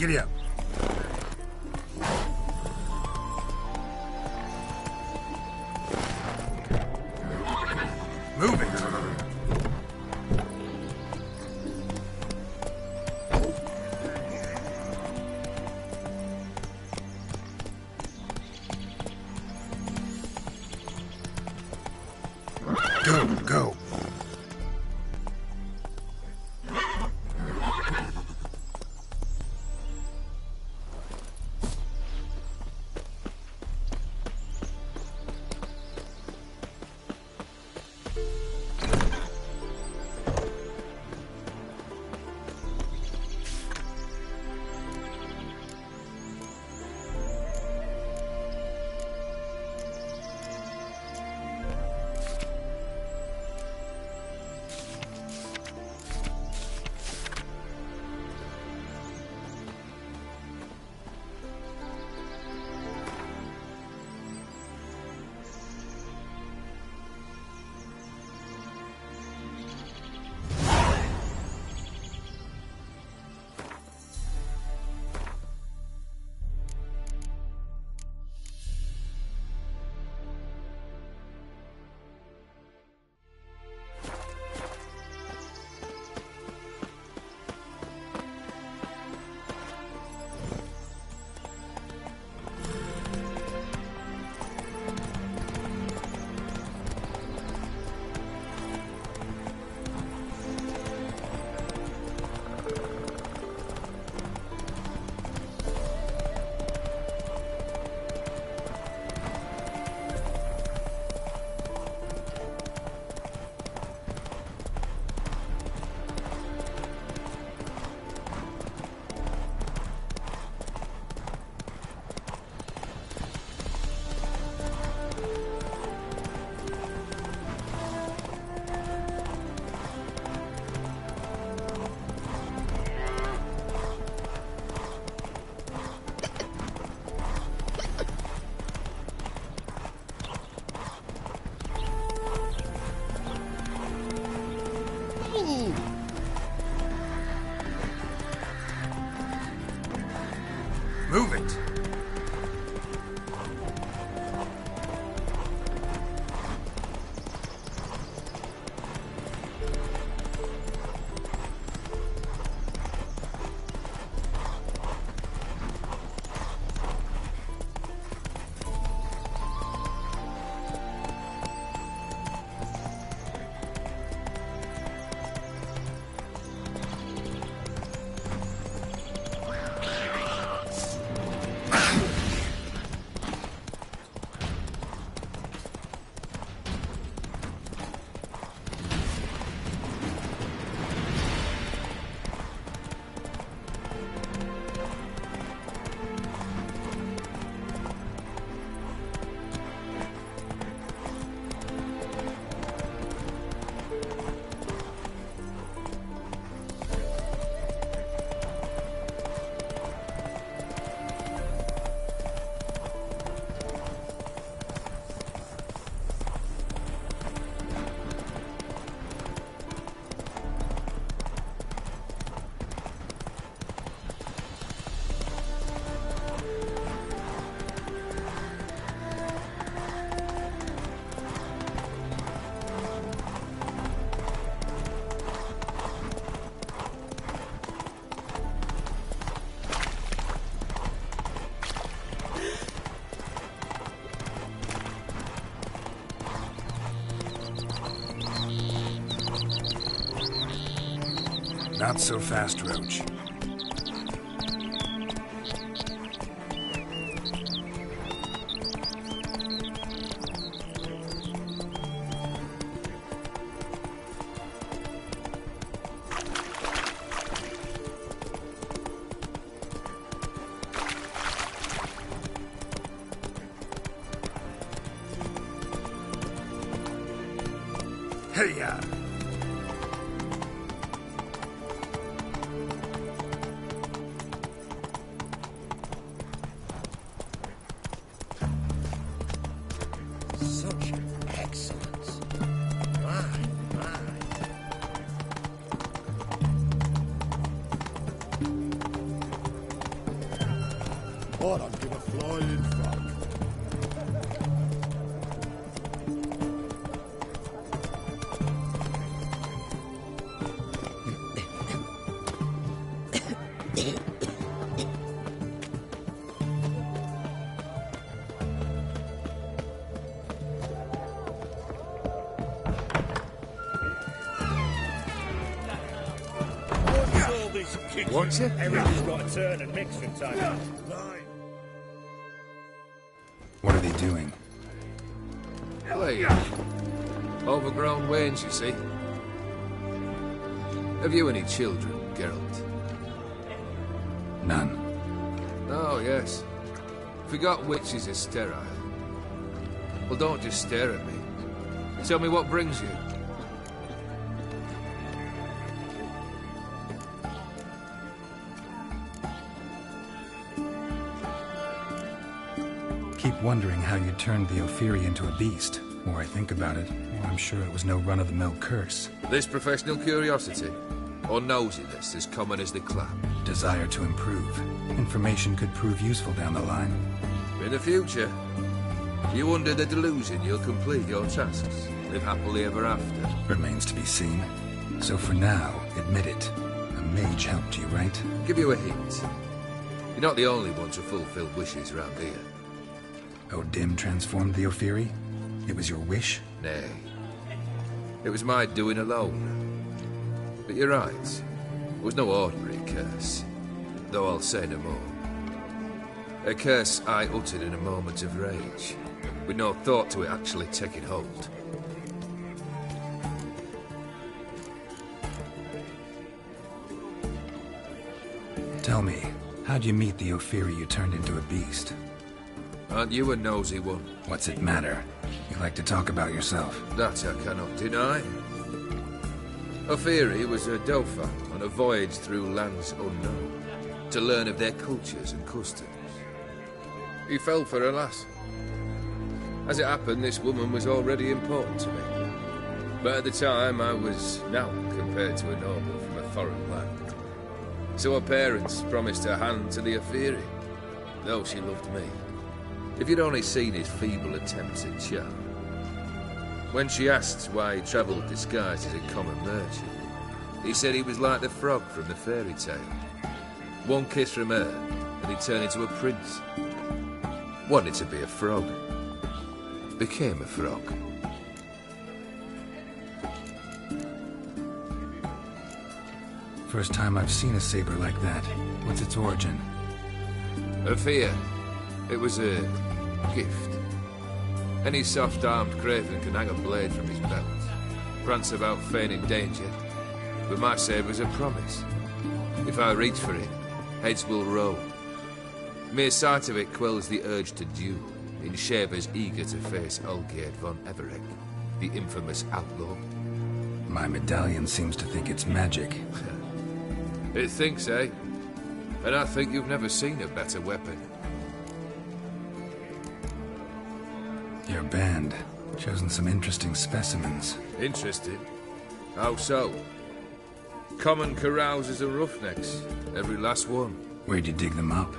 Giddy up. Move it. Go. Move it. Not so fast, Roach. Hey-ya! Such excellence. My. I don't give a flying fuck. What's it? Everything's got to turn and mix from time to time. What are they doing? Playing. Overgrown wains, you see. Have you any children, Geralt? None. Oh, yes. Forgot witches are sterile. Well, don't just stare at me. Tell me what brings you. Keep wondering how you turned the Ophiri into a beast. The more I think about it, the more I'm sure it was no run-of-the-mill curse. This professional curiosity, or nosiness as common as the clap. Desire to improve. Information could prove useful down the line. In the future, you under the delusion you'll complete your tasks, live happily ever after. Remains to be seen. So for now, admit it. A mage helped you, right? Give you a hint. You're not the only one to fulfill wishes around here. O'Dim transformed the Ophiri? It was your wish? Nay. It was my doing alone. But you're right. It was no ordinary curse. Though I'll say no more. A curse I uttered in a moment of rage, with no thought to it actually taking hold. Tell me, how'd you meet the Ophiri you turned into a beast? Aren't you a nosy one? What's it matter? You like to talk about yourself. That I cannot deny. Ophiri was a Dauphin on a voyage through lands unknown, to learn of their cultures and customs. He fell for a lass. As it happened, this woman was already important to me. But at the time, I was nought compared to a noble from a foreign land. So her parents promised her hand to the Ophiri, though she loved me. If you'd only seen his feeble attempts at charm. When she asked why he travelled disguised as a common merchant, he said he was like the frog from the fairy tale. One kiss from her, and he turned into a prince. Wanted to be a frog. Became a frog. First time I've seen a saber like that. What's its origin? A fear. It was a gift. Any soft-armed craven can hang a blade from his belt, prance about feigning danger, but my saber's a promise. If I reach for it, heads will roll. Mere sight of it quells the urge to duel, in shavers eager to face Olgierd von Everec, the infamous outlaw. My medallion seems to think it's magic. It thinks, eh? And I think you've never seen a better weapon. Your band. Chosen some interesting specimens. Interested? How so? Common carousers and roughnecks. Every last one. Where'd you dig them up?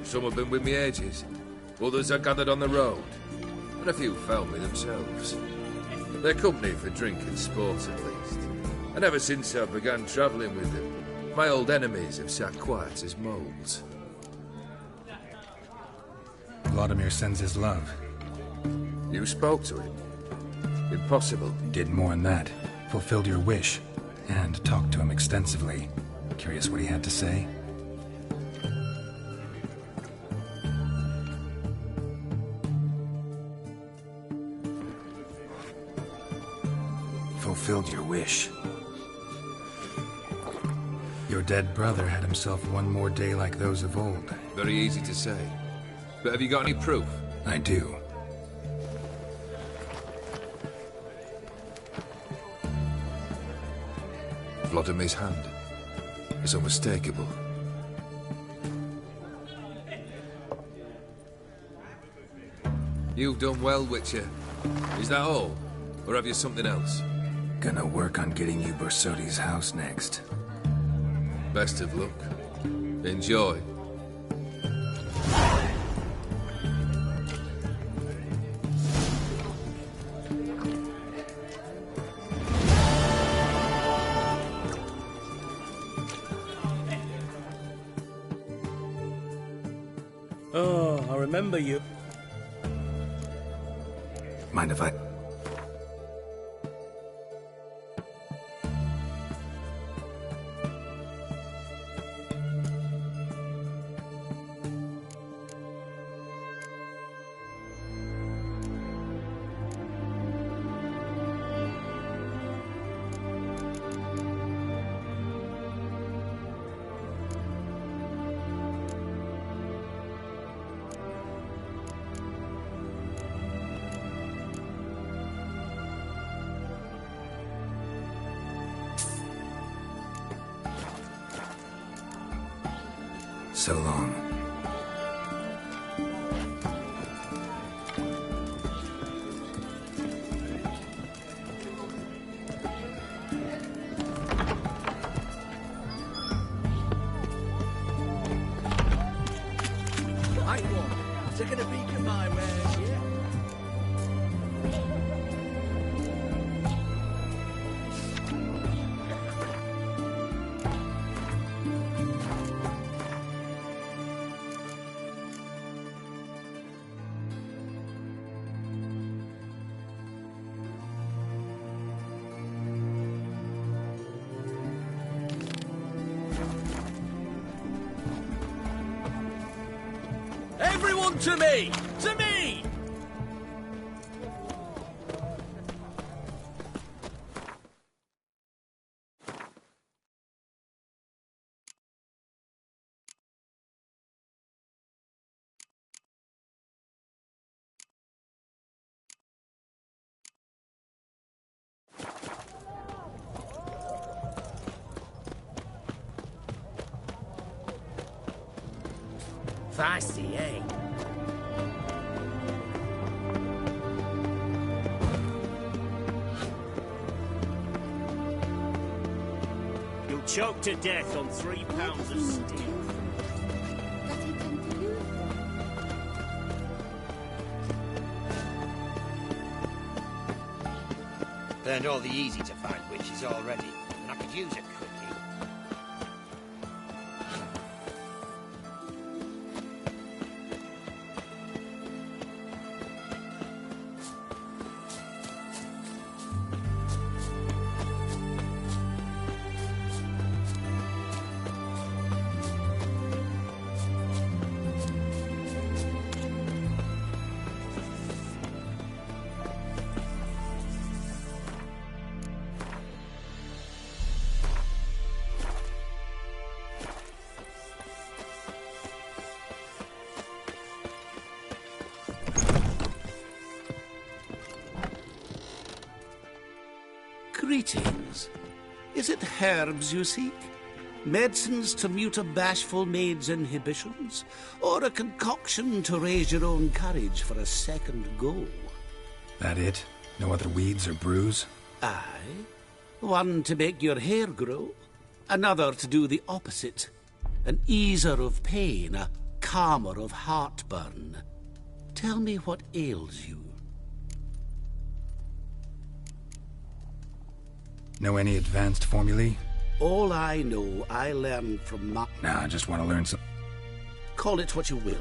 Some have been with me ages. Others I gathered on the road. And a few found me themselves. They're company for drink and sport, at least. And ever since I began travelling with them, my old enemies have sat quiet as moles. Vladimir sends his love. You spoke to him? Impossible. Did more than that. Fulfilled your wish. And talked to him extensively. Curious what he had to say? Fulfilled your wish. Your dead brother had himself one more day like those of old. Very easy to say. But have you got any proof? I do. Vladimir's hand is unmistakable. You've done well, Witcher. Is that all? Or have you something else? Gonna work on getting you Borsodi's house next. Best of luck. Enjoy. Oh, I remember you. Mind if I... So long. Right one. Taking a peek at my wares, yeah? Everyone to me! To me! Feisty, eh? You'll choke to death on 3 pounds of steel. Learned all the easy-to-find witches already, and I could use a quickie. Greetings. Is it herbs you seek? Medicines to mute a bashful maid's inhibitions? Or a concoction to raise your own courage for a second go? That it? No other weeds or brews? Aye. One to make your hair grow, another to do the opposite. An easer of pain, a calmer of heartburn. Tell me what ails you. Know any advanced formulae? All I know, I learned from my... Nah, I just want to learn some... Call it what you will.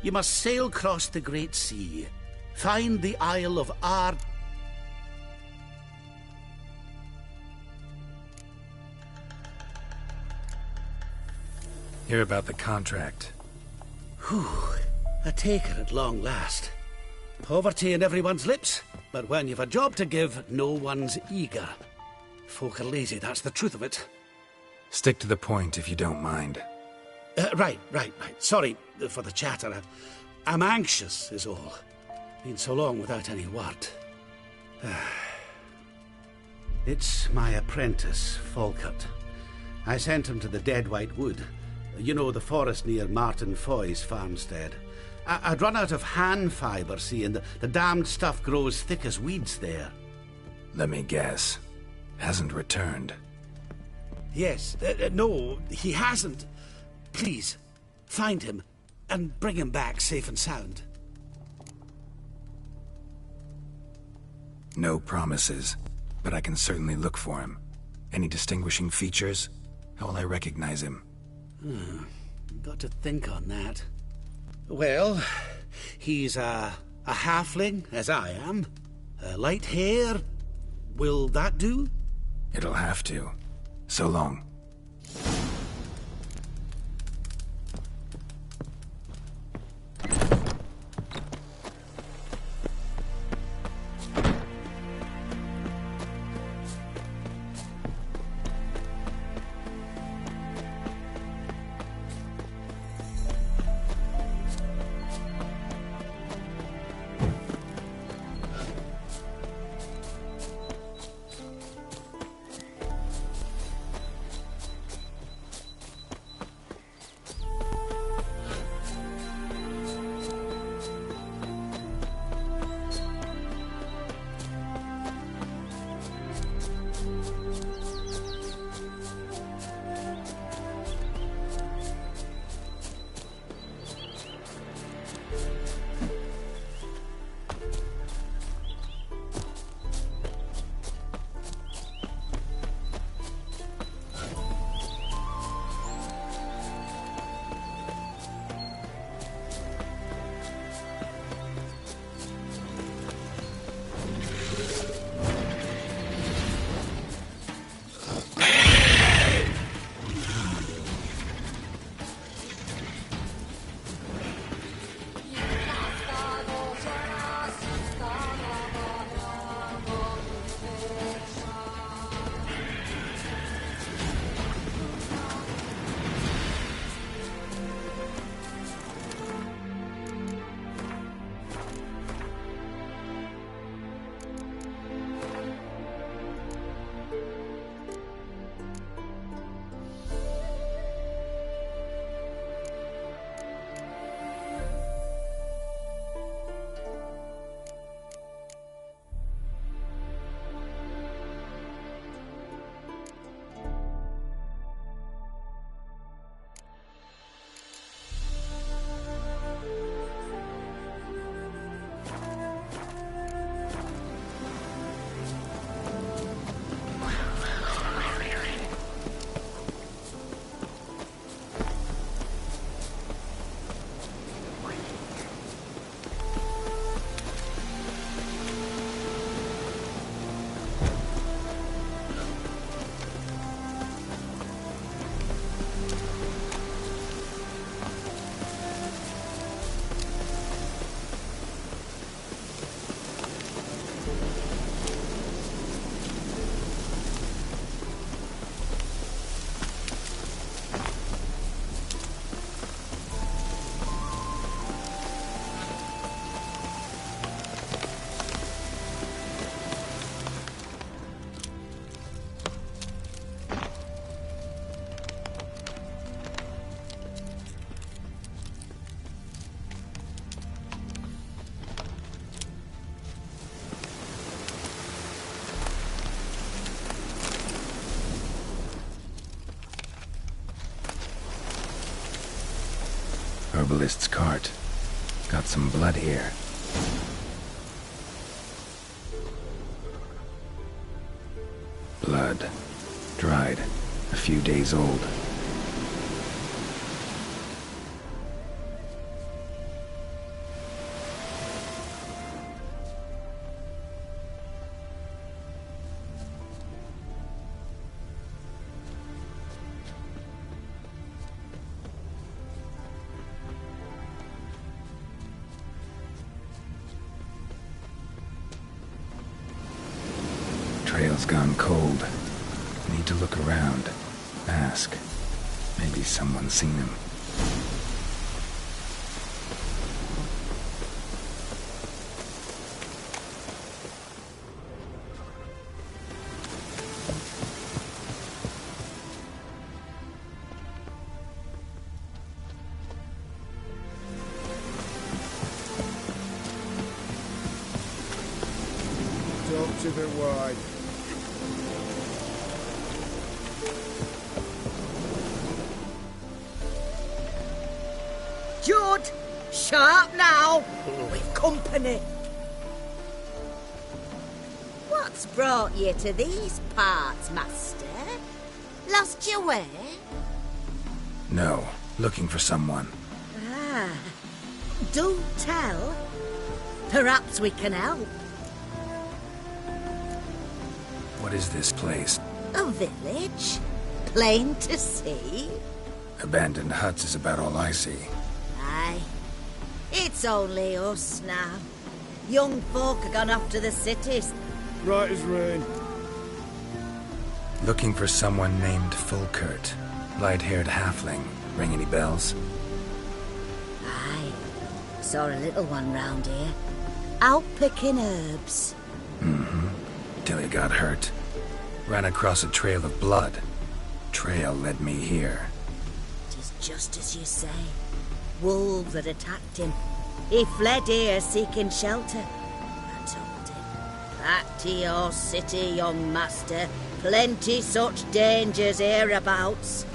You must sail across the Great Sea, find the Isle of Ard... Hear about the contract. Whew, a taker at long last. Poverty in everyone's lips, but when you've a job to give, no one's eager. Folk are lazy, that's the truth of it. Stick to the point if you don't mind. Right. Sorry for the chatter. I'm anxious, is all. Been so long without any word. It's my apprentice, Falkert. I sent him to the Dead White Wood. You know, the forest near Martin Foy's farmstead. I'd run out of hand fibre, see, and the damned stuff grows thick as weeds there. Let me guess. Hasn't returned. Yes. No, he hasn't. Please, find him and bring him back safe and sound. No promises, but I can certainly look for him. Any distinguishing features? How will I recognize him? Got to think on that. Well, he's a halfling, as I am. Light hair. Will that do? It'll have to. So long. Herbalist's cart. Got some blood here. Blood. Dried. A few days old. Trail's gone cold. Need to look around. Ask. Maybe someone's seen him. Talk to the wife. Judd, sharp now. We've company. What's brought you to these parts, master? Lost your way? No. Looking for someone. Ah, Do tell. Perhaps we can help. What is this place? A village. Plain to see. Abandoned huts is about all I see. Aye. It's only us now. Young folk are gone off to the cities. Right as rain. Looking for someone named Fulkert. Light-haired halfling. Ring any bells? Aye. Saw a little one round here. Out picking herbs. Till he got hurt. Ran across a trail of blood. Trail led me here. Tis just as you say. Wolves had attacked him. He fled here seeking shelter. I told him, back to your city, young master. Plenty such dangers hereabouts.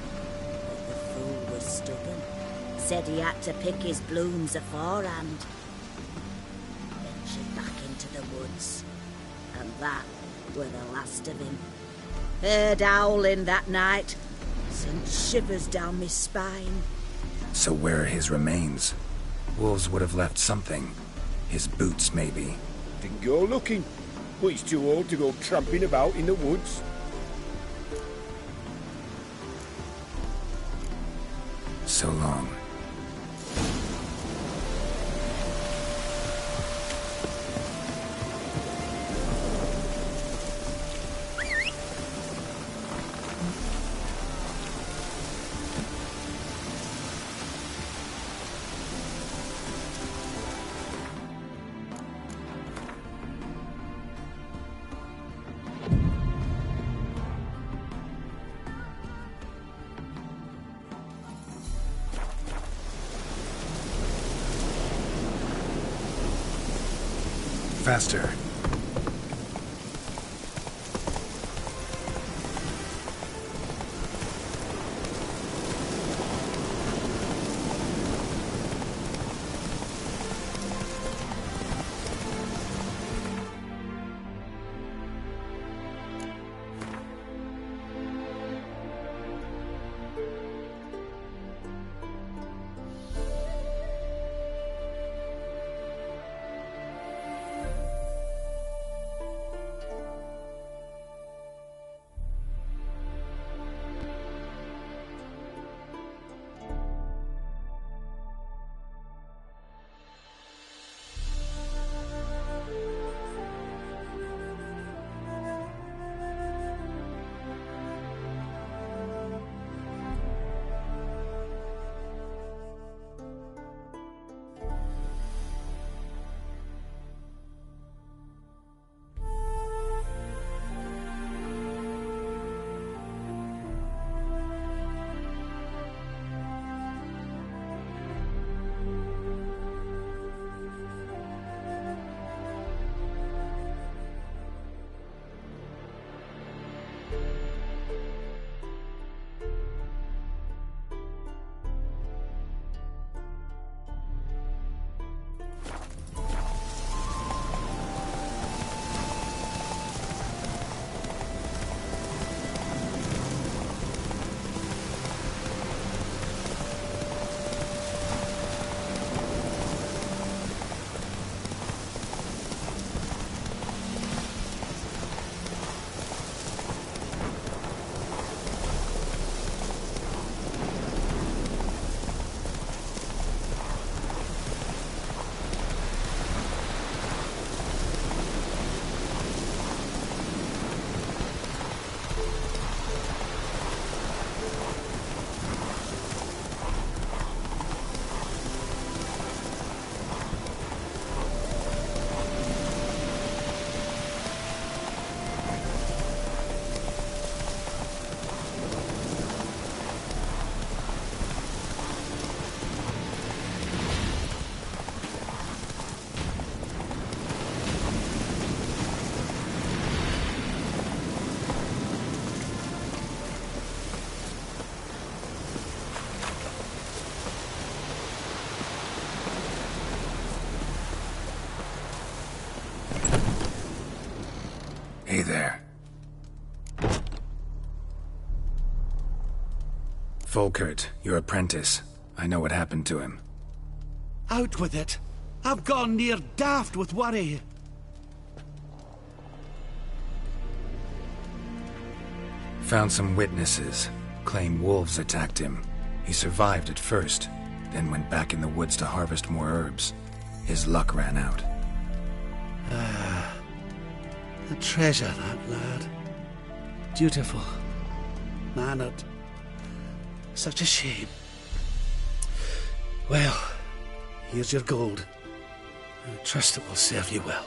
But the fool was stubborn. Said he had to pick his blooms aforehand. Ventured back into the woods. And that were the last of him. Heard howling that night. Sent shivers down my spine. So where are his remains? Wolves would have left something. His boots, maybe. Didn't go looking. But he's too old to go tramping about in the woods. So long. Faster. Hey there. Fulkert, your apprentice. I know what happened to him. Out with it. I've gone near daft with worry. Found some witnesses. Claim wolves attacked him. He survived at first, then went back in the woods to harvest more herbs. His luck ran out. A treasure, that lad. Dutiful. Mannered. Such a shame. Well, here's your gold. I trust it will serve you well.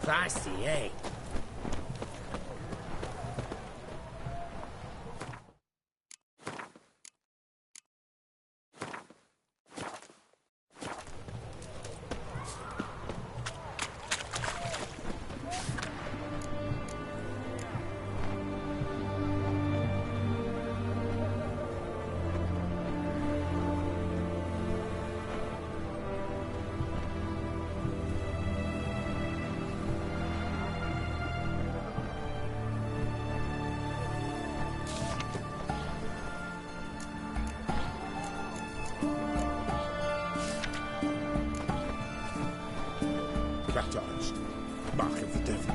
Feisty, eh? Rat eyes. Mark of the devil.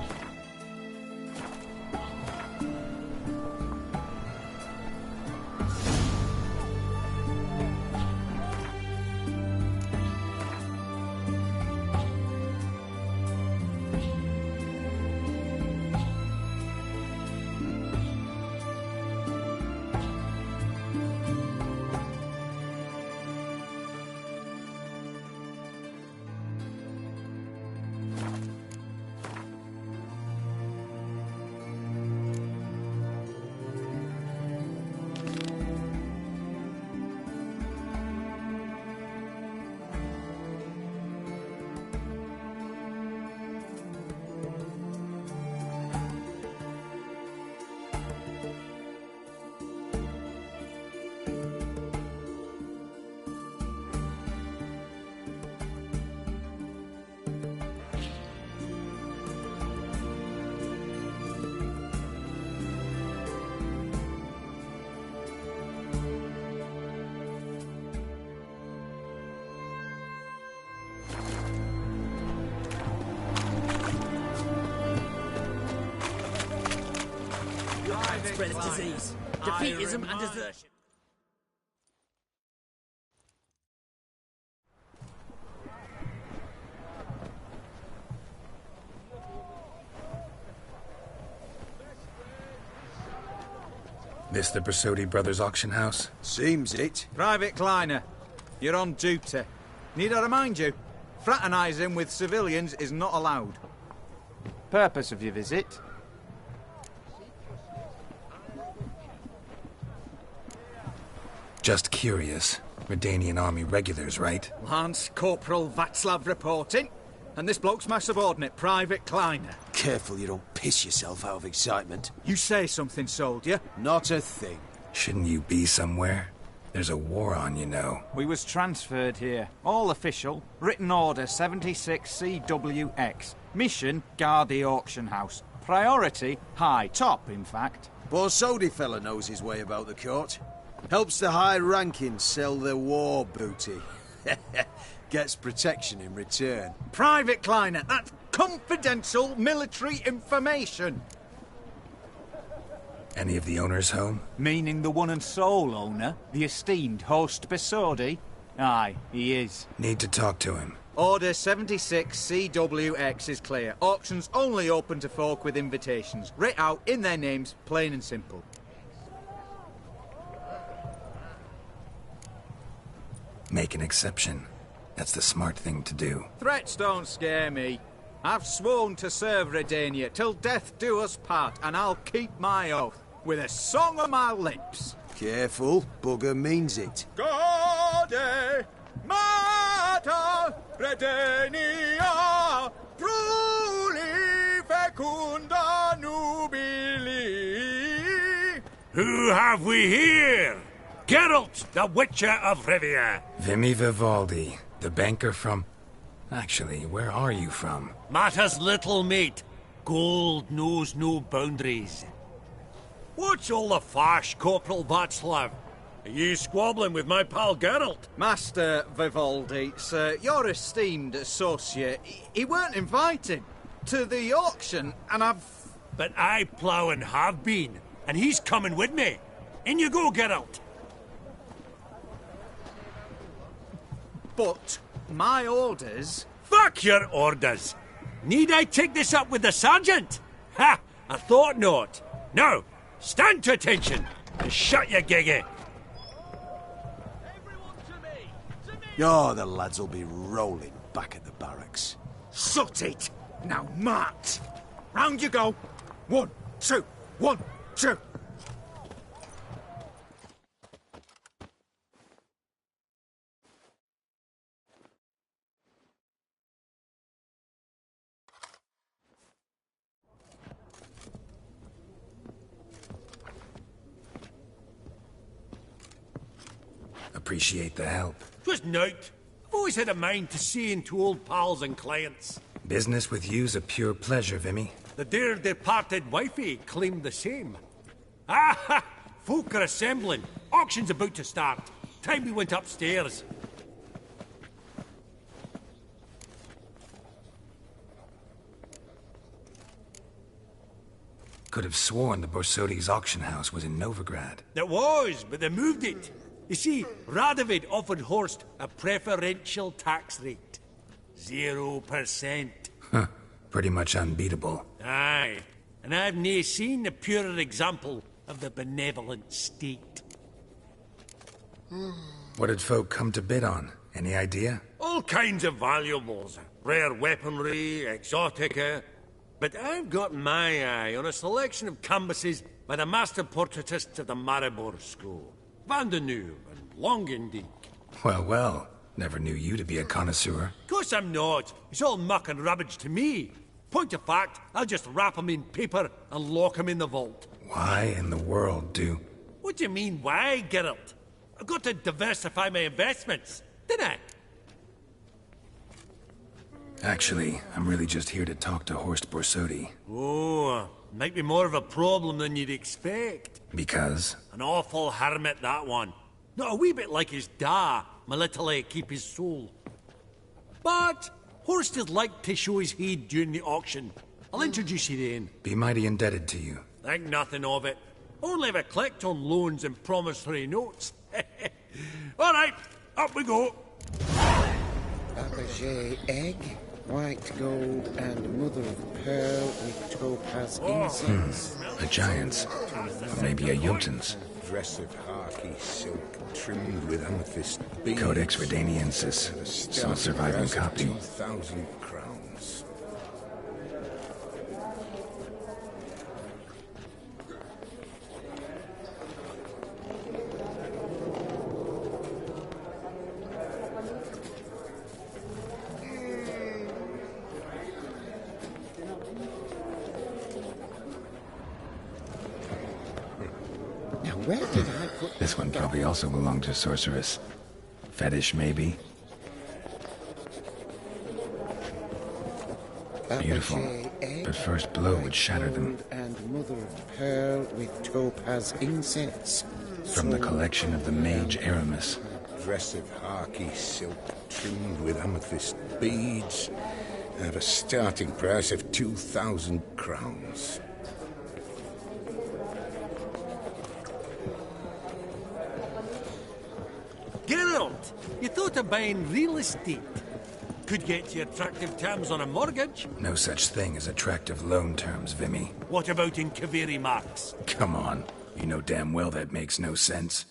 spreads disease, defeatism and desertion. This the Bersodi Brothers auction house? Seems it. Private Kleiner, you're on duty. Need I remind you, fraternising with civilians is not allowed. Purpose of your visit? Just curious. Redanian army regulars, right? Lance Corporal Václav reporting. And this bloke's my subordinate, Private Kleiner. Careful you don't piss yourself out of excitement. You say something, soldier? Not a thing. Shouldn't you be somewhere? There's a war on, you know. We was transferred here. All official. Written order 76 CWX. Mission, guard the auction house. Priority, high. Top, in fact. Borsodi fella knows his way about the court. Helps the high rankings sell their war booty. Gets protection in return. Private Kleiner, that's confidential military information. Any of the owners home? Meaning the one and sole owner, the esteemed host Bersodi? Aye, he is. Need to talk to him. Order 76 CWX is clear. Auctions only open to folk with invitations. Writ out in their names, plain and simple. Make an exception. That's the smart thing to do. Threats don't scare me. I've sworn to serve Redania till death do us part, and I'll keep my oath with a song on my lips. Careful, bugger means it. Gaude Mater Redania Pruli Fecunda Nubili. Who have we here? Geralt, the Witcher of Rivia. Vimy Vivaldi, the banker from... Actually, where are you from? Mata's little mate. Gold knows no boundaries. What's all the fash, Corporal Václav? Are you squabbling with my pal Geralt? Master Vivaldi, sir, your esteemed associate, he weren't invited to the auction, and I've... But I plough and have been, and he's coming with me. In you go, Geralt. But my orders... Fuck your orders! Need I take this up with the sergeant? Ha! I thought not. Now, stand to attention and shut your giggy. Oh, the lads will be rolling back at the barracks. Shut it! Now march! Round you go! 1, 2, 1, 2! Appreciate the help. 'Twas nowt. I've always had a mind to seeing to old pals and clients. Business with you's a pure pleasure, Vimy. The dear departed wifey claimed the same. Ah ha! Folk are assembling. Auction's about to start. Time we went upstairs. Could have sworn the Borsodi's auction house was in Novigrad. There was, but they moved it. You see, Radovid offered Horst a preferential tax rate. 0%. Huh. Pretty much unbeatable. Aye. And I've nae seen a purer example of the benevolent state. What did folk come to bid on? Any idea? All kinds of valuables. Rare weaponry, exotica. But I've got my eye on a selection of canvases by the master portraitists of the Maribor School. Van de Nieuw and Longendijk. Well, well. Never knew you to be a connoisseur. Of course I'm not. It's all muck and rubbish to me. Point of fact, I'll just wrap 'em in paper and lock 'em in the vault. Why in the world do... What do you mean, why, Geralt? I've got to diversify my investments, didn't I? Actually, I'm really just here to talk to Horst Borsodi. Oh, might be more of a problem than you'd expect. Because? An awful hermit, that one. Not a wee bit like his da, my little keep his soul. But Horst would like to show his head during the auction. I'll introduce you then. Be mighty indebted to you. Think nothing of it. Only if I collect on loans and promissory notes. All right, up we go. Fabergé egg, white gold, and mother of pearl with topaz incense. A giant's. Or maybe a Jotun's. Dress of harky silk trimmed with amethyst beads. Codex Redaniensis. Sole surviving copy. 2,000 crowns. Now, where did I put This one probably also belonged to Sorceress. Fetish, maybe? Beautiful. Fabergé egg, But first blow would shatter them. gold, and mother of pearl with topaz incense. From the collection of the mage Aramis. Dress of harky silk trimmed with amethyst beads. At a starting price of 2,000 crowns. Geralt, you thought of buying real estate. Could get you attractive terms on a mortgage. No such thing as attractive loan terms, Vimy. What about in Kaviri Marks? Come on. You know damn well that makes no sense.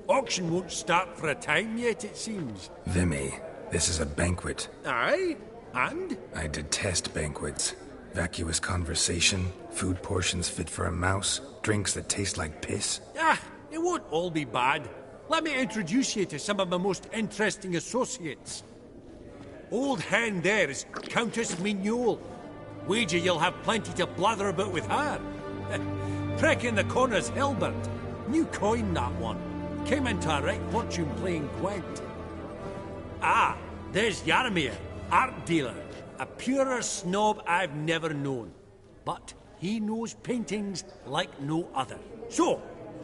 Auction won't start for a time yet, it seems. Vimy, this is a banquet. Aye? And? I detest banquets. Vacuous conversation, food portions fit for a mouse, drinks that taste like piss. Ah, it won't all be bad. Let me introduce you to some of my most interesting associates. Old hand there is Countess Mignol. Wager you'll have plenty to blather about with her. Prick in the corner's Hilbert. New coin, that one. Came into a right fortune playing Gwent. Ah, there's Yarmir, art dealer. A purer snob I've never known. But he knows paintings like no other. So,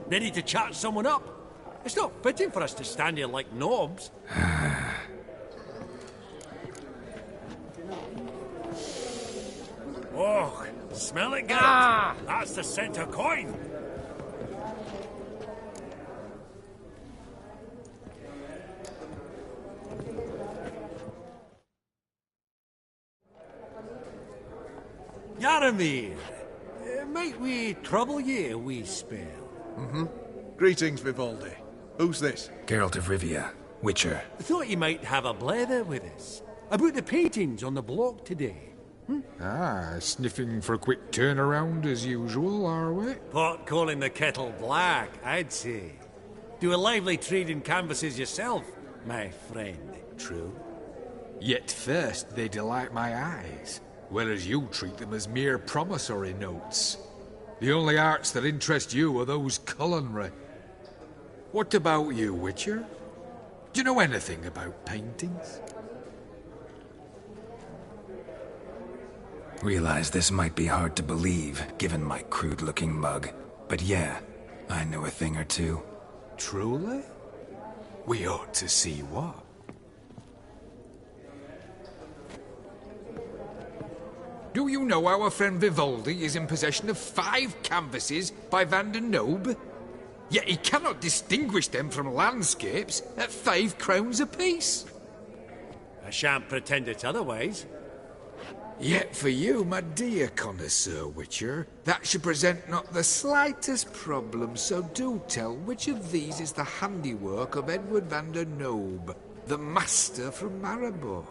ready to chat someone up? It's not fitting for us to stand here like knobs. Oh, smell it, Geralt. That's the scent of coin. Yaramir, might we trouble ye a wee spell? Greetings, Vivaldi. Who's this? Geralt of Rivia, Witcher. Thought you might have a blather with us. About the paintings on the block today. Sniffing for a quick turnaround as usual, are we? Pot calling the kettle black, I'd say. Do a lively trade in canvases yourself, my friend. True? Yet first they delight my eyes, whereas you treat them as mere promissory notes. The only arts that interest you are those culinary. What about you, Witcher? Do you know anything about paintings? Realize this might be hard to believe, given my crude-looking mug. But yeah, I know a thing or two. Truly? We ought to see what. Do you know our friend Vivaldi is in possession of 5 canvases by Van der Nobe? Yet he cannot distinguish them from landscapes at 5 crowns apiece. I shan't pretend it's otherwise. Yet for you, my dear connoisseur Witcher, that should present not the slightest problem, so do tell which of these is the handiwork of Edward van der Nobe, the master from Maribor.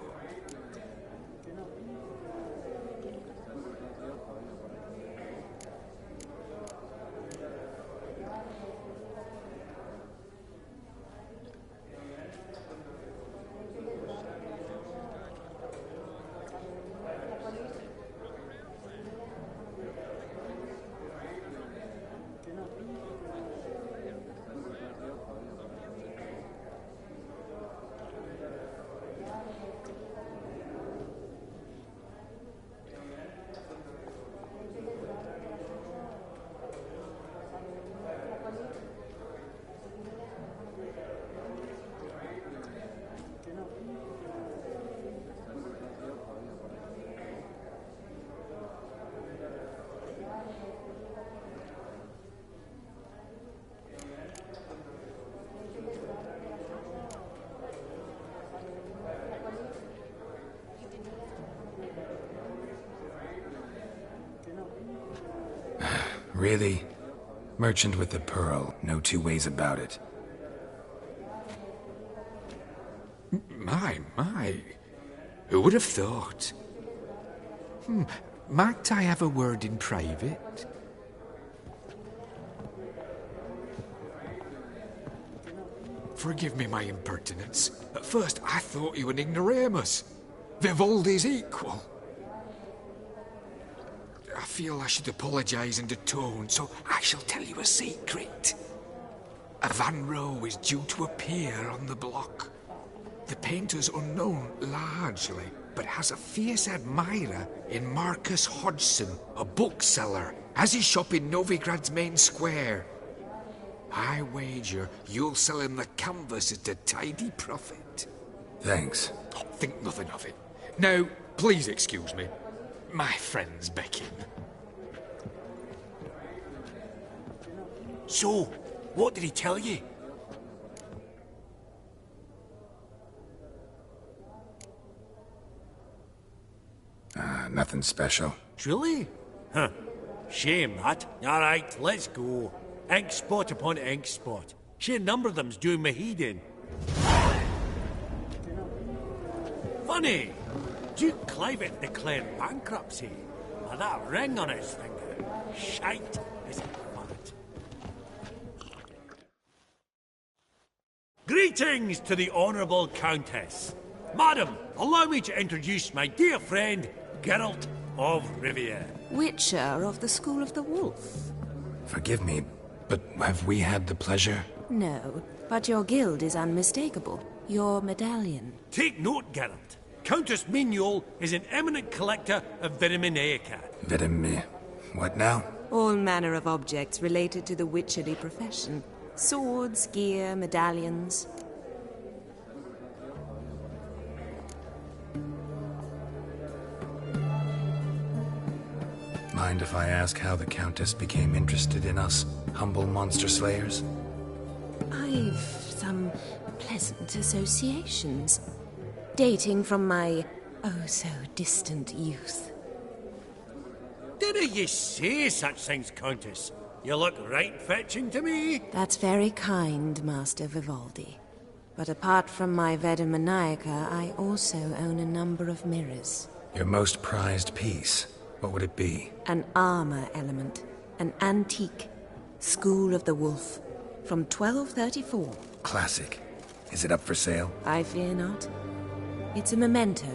Really? Merchant with the pearl, no two ways about it. My. Who would have thought? Might I have a word in private? Forgive me my impertinence. At first, I thought you an ignoramus. Vivaldi's equal. I feel I should apologise and atone, so I shall tell you a secret. A Van Rowe is due to appear on the block. The painter's unknown, largely, but has a fierce admirer in Marcus Hodgson, a bookseller, has his shop in Novigrad's main square. I wager you'll sell him the canvas at a tidy profit. Thanks. Oh, think nothing of it. Now, please excuse me. My friend's beckon. So, what did he tell you? Nothing special. Truly? Huh. Shame that. Alright, let's go. Ink spot upon ink spot. Sheer number of them's doing me heed in. Funny! Duke Clivet declared bankruptcy. Now that ring on his finger. Shite, is it fat? Greetings to the Honourable Countess. Madam, allow me to introduce my dear friend, Geralt of Rivia. Witcher of the School of the Wolf. Forgive me, but have we had the pleasure? No, but your guild is unmistakable. Your medallion. Take note, Geralt. Countess Mignol is an eminent collector of Vitaminaica. What now? All manner of objects related to the witchery profession. Swords, gear, medallions. Mind if I ask how the Countess became interested in us, humble monster slayers? I've some pleasant associations, dating from my oh-so-distant youth. Dinna ye say such things, Countess? You look right fetching to me. That's very kind, Master Vivaldi. But apart from my Veda Maniaca, I also own a number of mirrors. Your most prized piece, what would it be? An armor element. An antique. School of the Wolf. From 1234. Classic. Is it up for sale? I fear not. It's a memento.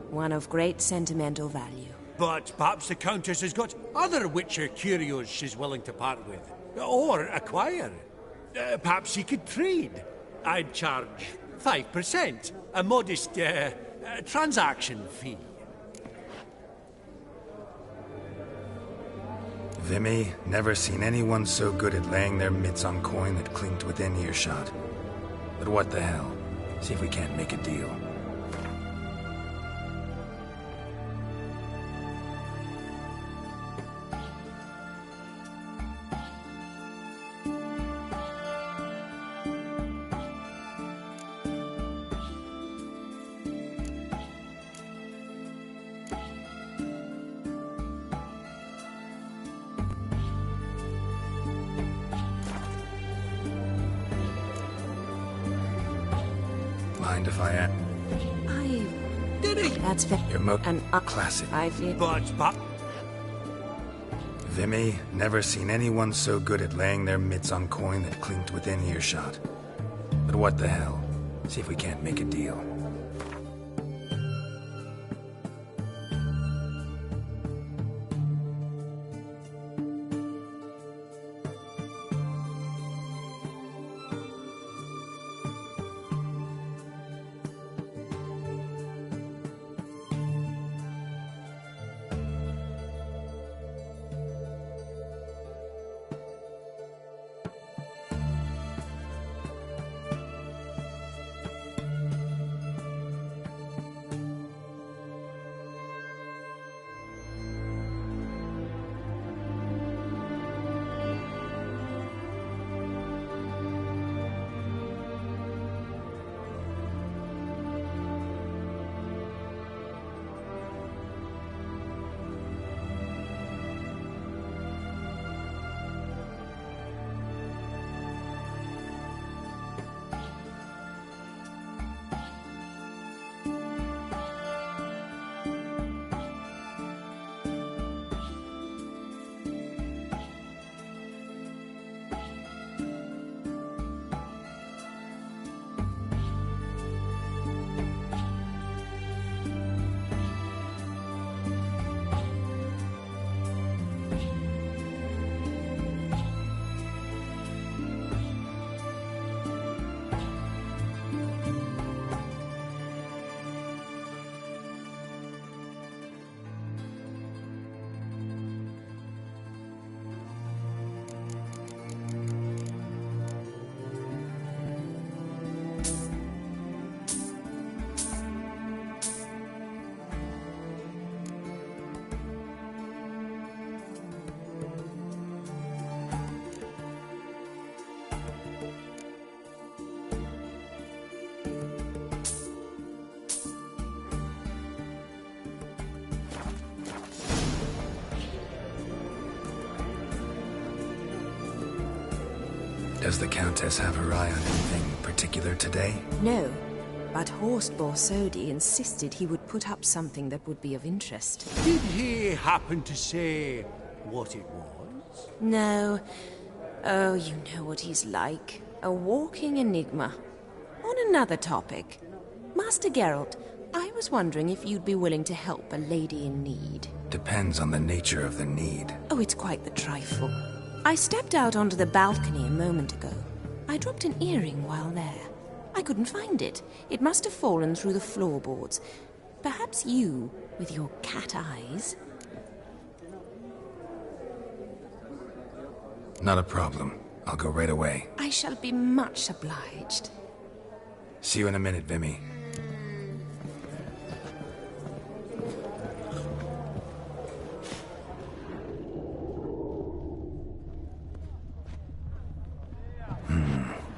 One of great sentimental value. But perhaps the Countess has got other Witcher curios she's willing to part with. Or acquire. Perhaps she could trade. I'd charge 5%. A modest, transaction fee. Vimy, never seen anyone so good at laying their mitts on coin that clinked within earshot. But what the hell? See if we can't make a deal. Mind if I add? That's fair. You're classic. I feel. But. Vimy, never seen anyone so good at laying their mitts on coin that clinked within earshot. But what the hell? See if we can't make a deal. Does the Countess have her eye on anything particular today? No, but Horst Borsodi insisted he would put up something that would be of interest. Did he happen to say what it was? No. Oh, you know what he's like. A walking enigma. On another topic. Master Geralt, I was wondering if you'd be willing to help a lady in need. Depends on the nature of the need. Oh, it's quite the trifle. I stepped out onto the balcony a moment ago. I dropped an earring while there. I couldn't find it. It must have fallen through the floorboards. Perhaps you, with your cat eyes... Not a problem. I'll go right away. I shall be much obliged. See you in a minute, Vimy.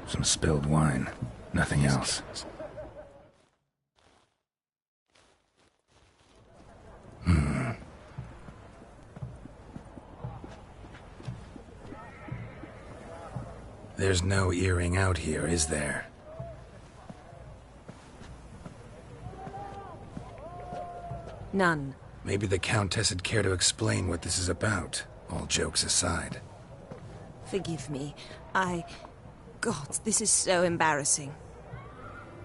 Some spilled wine. Nothing else. There's no earring out here, is there? None. Maybe the Countess would care to explain what this is about, all jokes aside. Forgive me. God, this is so embarrassing.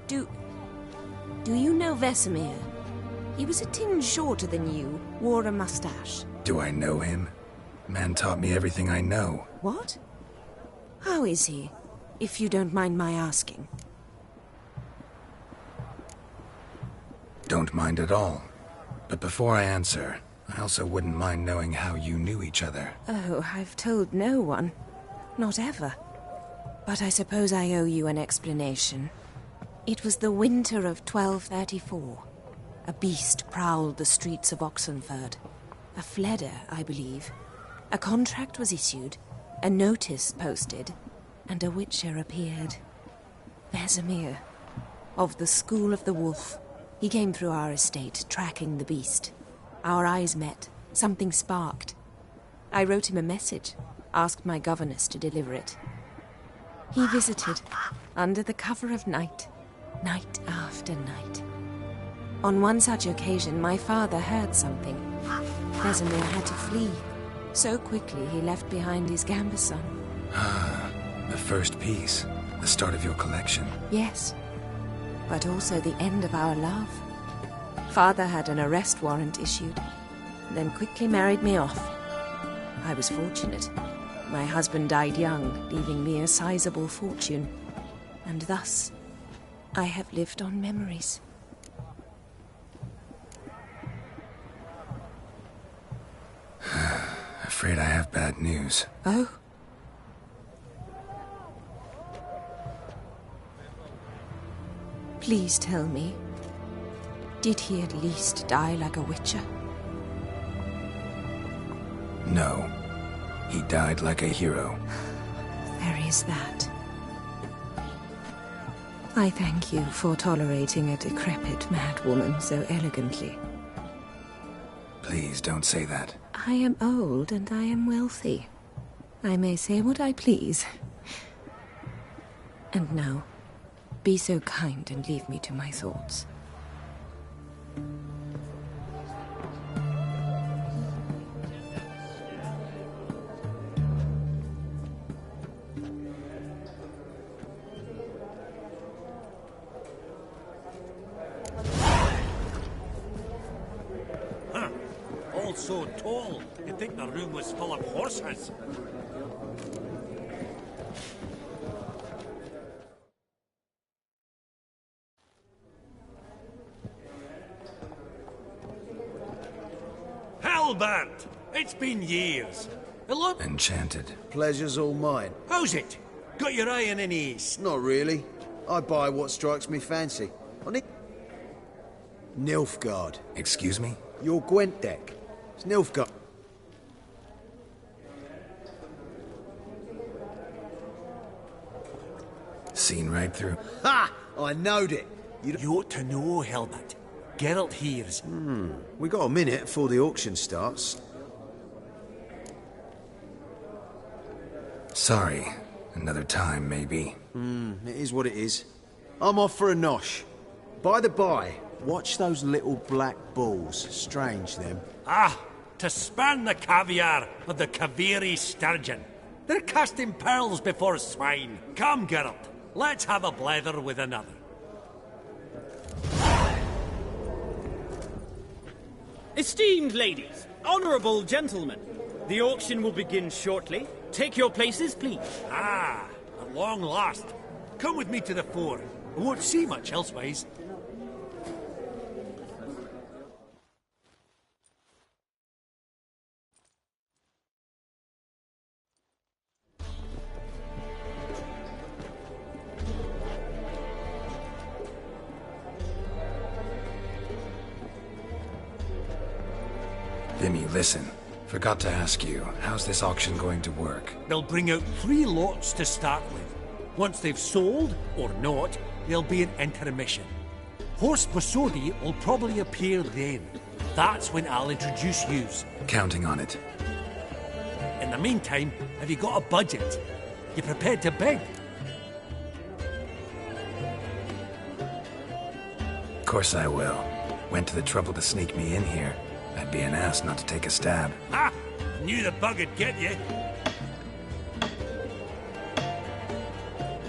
Do you know Vesemir? He was a tinge shorter than you, wore a mustache. Do I know him? Man taught me everything I know. What? How is he, if you don't mind my asking? Don't mind at all. But before I answer, I also wouldn't mind knowing how you knew each other. Oh, I've told no one. Not ever. But I suppose I owe you an explanation. It was the winter of 1234. A beast prowled the streets of Oxenford. A Fleder, I believe. A contract was issued, a notice posted, and a Witcher appeared. Vesemir, of the School of the Wolf. He came through our estate, tracking the beast. Our eyes met. Something sparked. I wrote him a message, asked my governess to deliver it. He visited, under the cover of night, night after night. On one such occasion, my father heard something. Vesemir had to flee. So quickly, he left behind his gambeson. Ah, the first piece. The start of your collection. Yes, but also the end of our love. Father had an arrest warrant issued, then quickly married me off. I was fortunate. My husband died young, leaving me a sizable fortune. And thus, I have lived on memories. Afraid I have bad news. Oh? Please tell me, did he at least die like a witcher? No. He died like a hero. There is that. I thank you for tolerating a decrepit madwoman so elegantly. Please don't say that. I am old and I am wealthy. I may say what I please. And now, be so kind and leave me to my thoughts. All so tall, you'd think the room was full of horses. Halbert! It's been years. Look. Enchanted. Pleasure's all mine. How's it? Got your eye on any... Not really. I buy what strikes me fancy. I need... Nilfgaard. Excuse me? Your Gwent deck. It's Nilfgaard. Seen right through. Ha! I knowed it. You ought to know, Halbert. Geralt hears. We got a minute before the auction starts. Sorry. Another time, maybe. It is what it is. I'm off for a nosh. By the by, watch those little black balls. Strange, them. Ah, to span the caviar of the Kaviri sturgeon. They're casting pearls before swine. Come, Geralt, let's have a blether with another. Esteemed ladies, honourable gentlemen, the auction will begin shortly. Take your places, please. Ah, at long last. Come with me to the fore. I won't see much elsewise. Vimy, listen. Forgot to ask you, how's this auction going to work? They'll bring out 3 lots to start with. Once they've sold, or not, there'll be an intermission. Horst Bosodi will probably appear then. That's when I'll introduce yous. Counting on it. In the meantime, have you got a budget? You prepared to beg? Of course I will. Went to the trouble to sneak me in here. I'd be an ass not to take a stab. Ha! Knew the bug'd get you.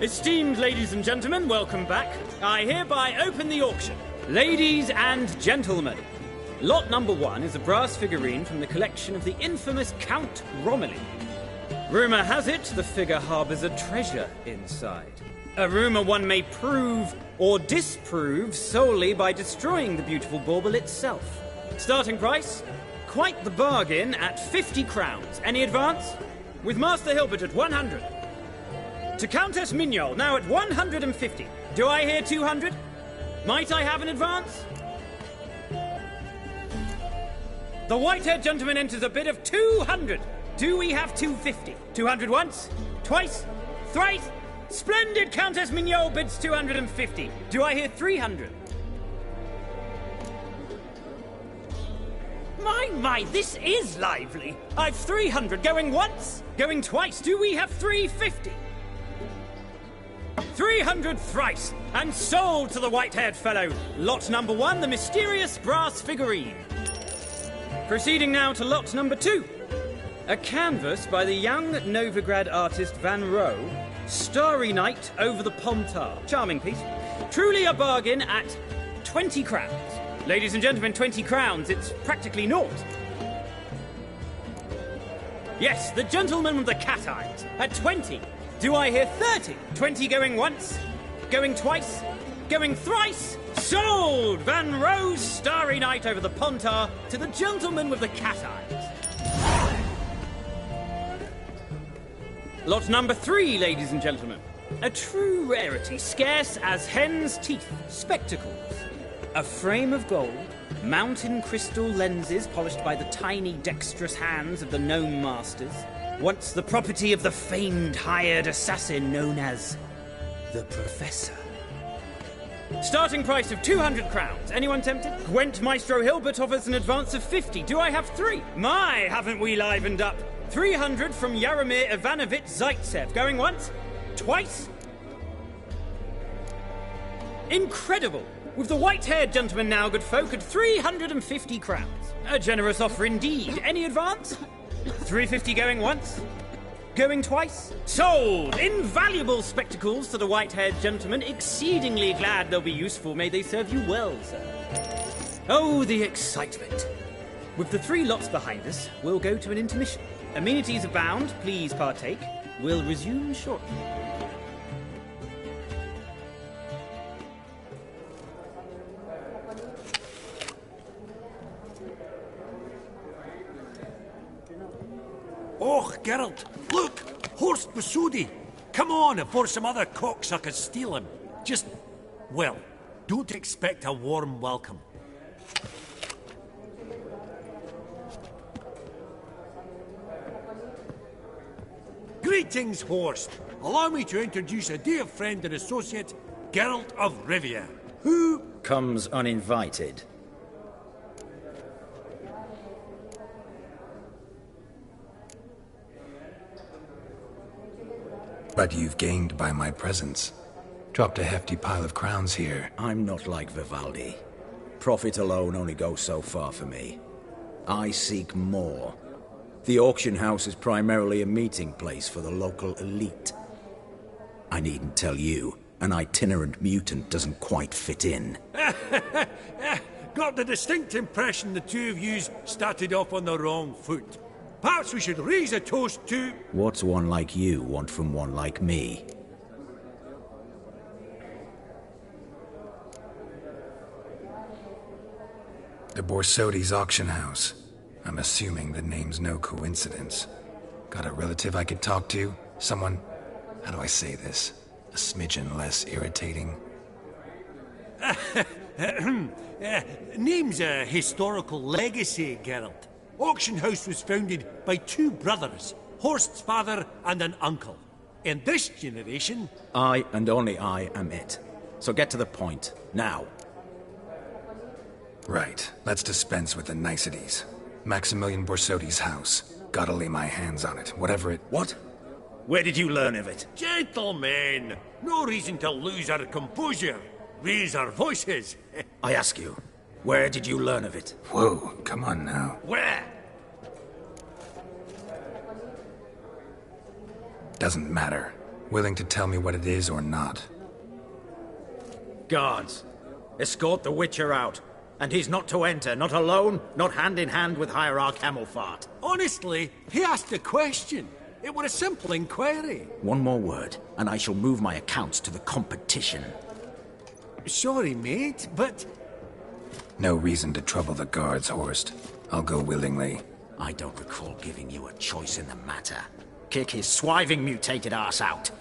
Esteemed ladies and gentlemen, welcome back. I hereby open the auction. Ladies and gentlemen, lot number 1 is a brass figurine from the collection of the infamous Count Romilly. Rumour has it the figure harbours a treasure inside. A rumour one may prove or disprove solely by destroying the beautiful bauble itself. Starting price? Quite the bargain at 50 crowns. Any advance? With Master Hilbert at 100. To Countess Mignol, now at 150. Do I hear 200? Might I have an advance? The white-haired gentleman enters a bid of 200. Do we have 250? 200 once? Twice? Thrice? Splendid! Countess Mignol bids 250. Do I hear 300? My, this is lively. I've 300 going once, going twice. Do we have 350? 300 thrice, and sold to the white-haired fellow. Lot number 1, the mysterious brass figurine. Proceeding now to lot number 2. A canvas by the young Novigrad artist Van Rohe, Starry Night over the Pontar. Charming piece. Truly a bargain at 20 crowns. Ladies and gentlemen, 20 crowns, it's practically naught. Yes, the gentleman with the cat eyes, at 20. Do I hear 30? 20 going once, going twice, going thrice. Sold! Van Rohe's Starry Night over the Pontar to the gentleman with the cat eyes. Lot number 3, ladies and gentlemen. A true rarity, scarce as hen's teeth. Spectacles. A frame of gold, mountain crystal lenses polished by the tiny, dexterous hands of the gnome masters, once the property of the famed hired assassin known as the Professor. Starting price of 200 crowns. Anyone tempted? Gwent Maestro Hilbert offers an advance of 50. Do I have 3? My, haven't we livened up? 300 from Yaromir Ivanovich Zaitsev. Going once? Twice? Incredible! With the white-haired gentleman now, good folk, at 350 crowns. A generous offer indeed. Any advance? 350 going once? Going twice? Sold! Invaluable spectacles to the white-haired gentleman. Exceedingly glad they'll be useful. May they serve you well, sir. Oh, the excitement. With the 3 lots behind us, we'll go to an intermission. Amenities abound. Please partake. We'll resume shortly. Oh, Geralt, look! Horst Bosodi! Come on before some other cocksuckers steal him. Just, well, don't expect a warm welcome. Greetings, Horst. Allow me to introduce a dear friend and associate, Geralt of Rivia, who comes uninvited. But you've gained by my presence. Dropped a hefty pile of crowns here. I'm not like Vivaldi. Profit alone only goes so far for me. I seek more. The auction house is primarily a meeting place for the local elite. I needn't tell you, an itinerant mutant doesn't quite fit in. Got the distinct impression the two of yous started off on the wrong foot. Perhaps we should raise a toast to... What's one like you want from one like me? The Borsodi's auction house. I'm assuming the name's no coincidence. Got a relative I could talk to? Someone, how do I say this? A smidgen less irritating? Name's a historical legacy, Geralt. Auction house was founded by two brothers, Horst's father and an uncle. In this generation... I, and only I, am it. So get to the point, now. Right, let's dispense with the niceties. Maximilian Borsodi's house. Gotta lay my hands on it, whatever it... What? Where did you learn of it? Gentlemen, no reason to lose our composure. Raise our voices. I ask you, where did you learn of it? Whoa, come on now. Where? Doesn't matter. Willing to tell me what it is or not? Guards, escort the Witcher out. And he's not to enter, not alone, not hand in hand with Hierarch Hemelfart. Honestly, he asked a question. It were a simple inquiry. One more word, and I shall move my accounts to the competition. Sorry, mate, but... No reason to trouble the guards, Horst. I'll go willingly. I don't recall giving you a choice in the matter. Kick his swiving mutated ass out.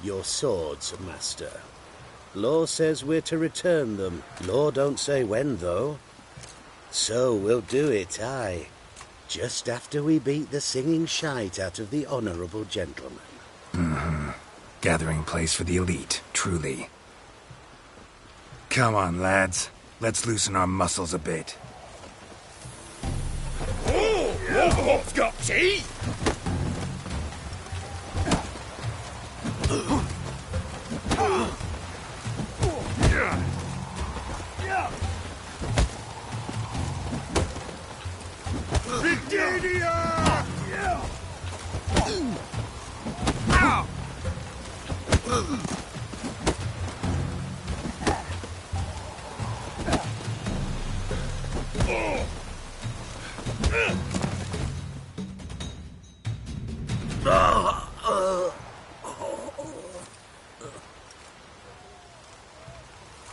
Your swords, Master. Law says we're to return them. Law don't say when, though. So we'll do it, aye. Just after we beat the singing shite out of the honourable gentleman. Mm-hmm. Gathering place for the elite, truly. Come on, lads. Let's loosen our muscles a bit. Oh, Wolf's got teeth!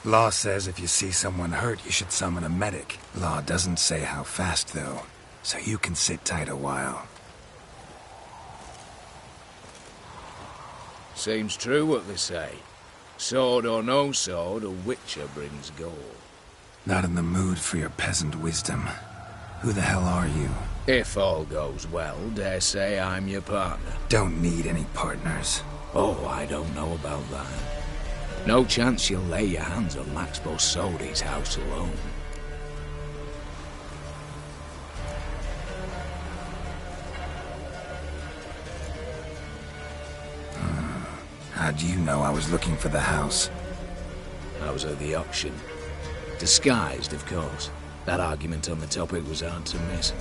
Law says if you see someone hurt, you should summon a medic. Law doesn't say how fast, though, so you can sit tight a while. Seems true what they say. Sword or no sword, a Witcher brings gold. Not in the mood for your peasant wisdom. Who the hell are you? If all goes well, dare say I'm your partner. Don't need any partners. Oh, I don't know about that. No chance you'll lay your hands on Max Borsodi's house alone. How do you know I was looking for the house? I was at the auction. Disguised, of course. That argument on the topic was hard to miss.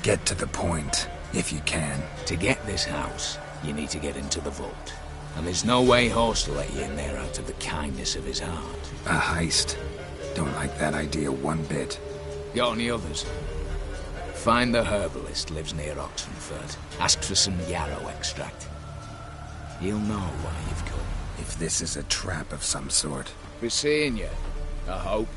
Get to the point, if you can. To get this house, you need to get into the vault. And there's no way Horst will let you in there out of the kindness of his heart. A heist. Don't like that idea one bit. Got any others? Find the herbalist, lives near Oxenfurt. Ask for some yarrow extract. He'll know why you've come. If this is a trap of some sort. Be seeing you, I hope.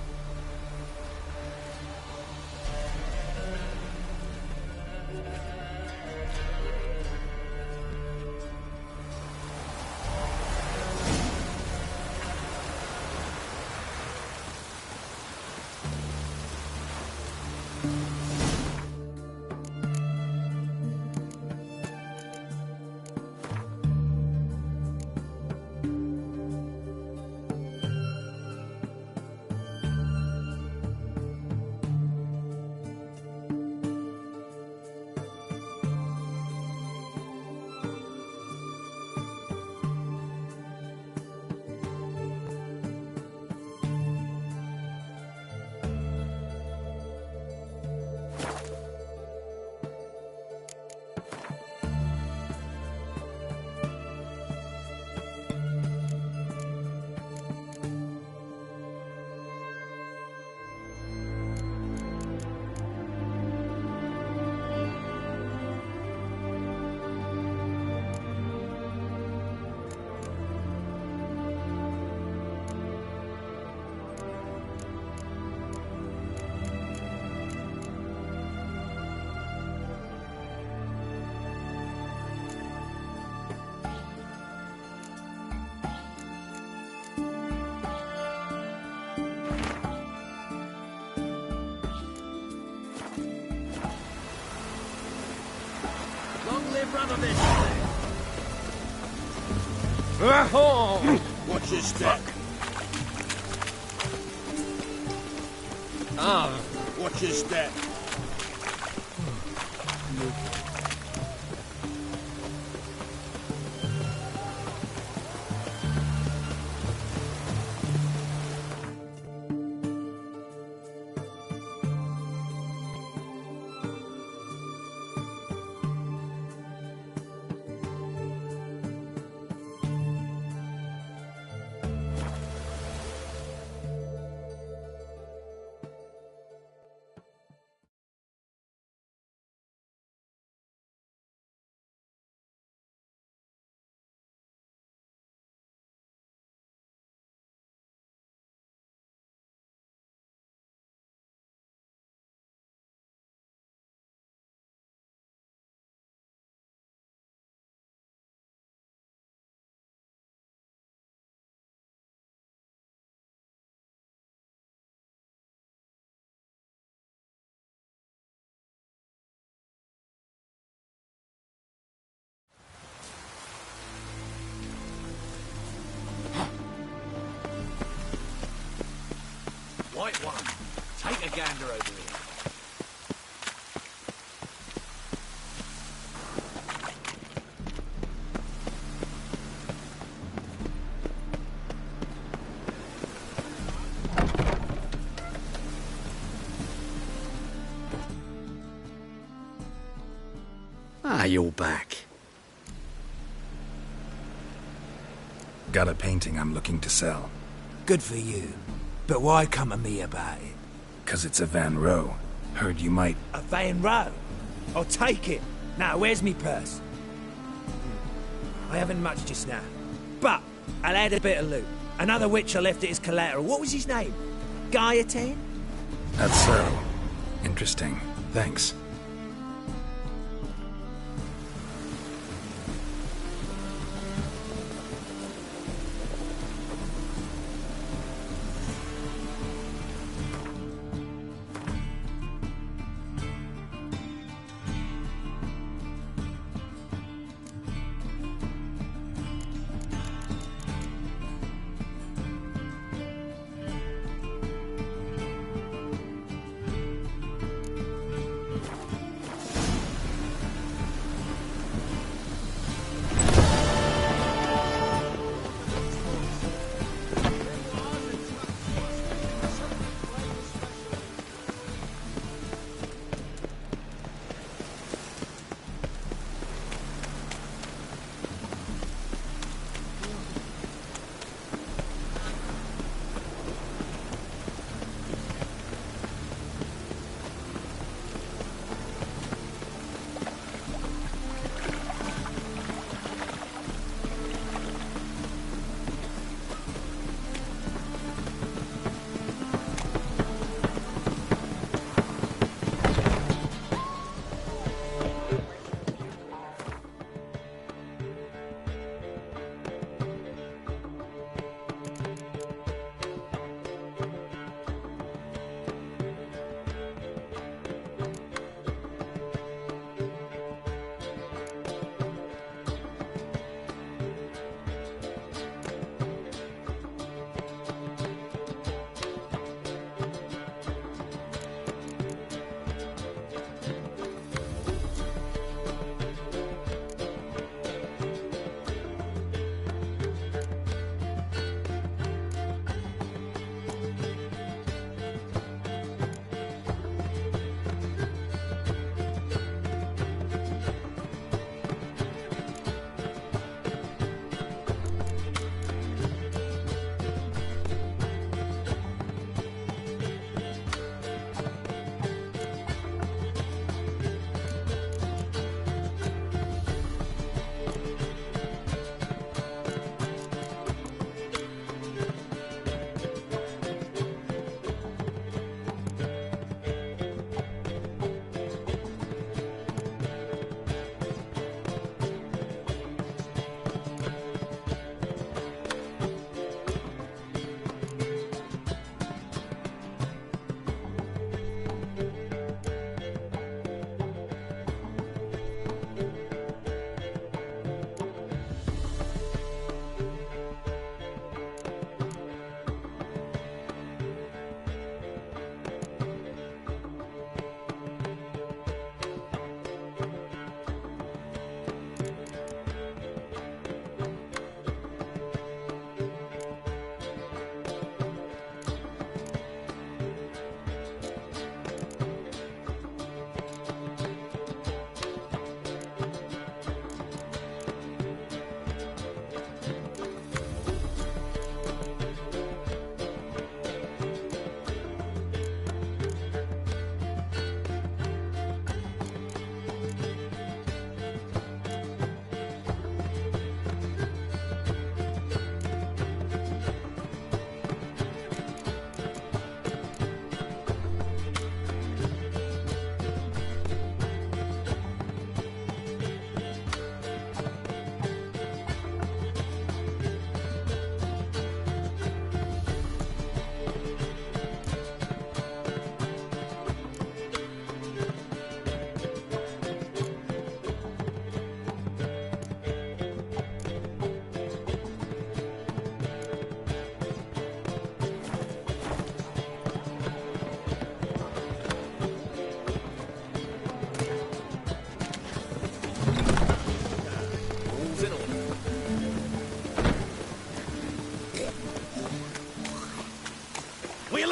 son of this Watch your step. Watch your step. White one, take a gander over here. Ah, you're back. Got a painting I'm looking to sell. Good for you. But why come to me about it? 'Cause it's a Van Rowe. Heard you might... A Van Rowe? I'll take it. Now, where's me purse? I haven't much just now. But I'll add a bit of loot. Another witch I left at his collateral. What was his name? Gaiatan? That's so. Interesting. Thanks.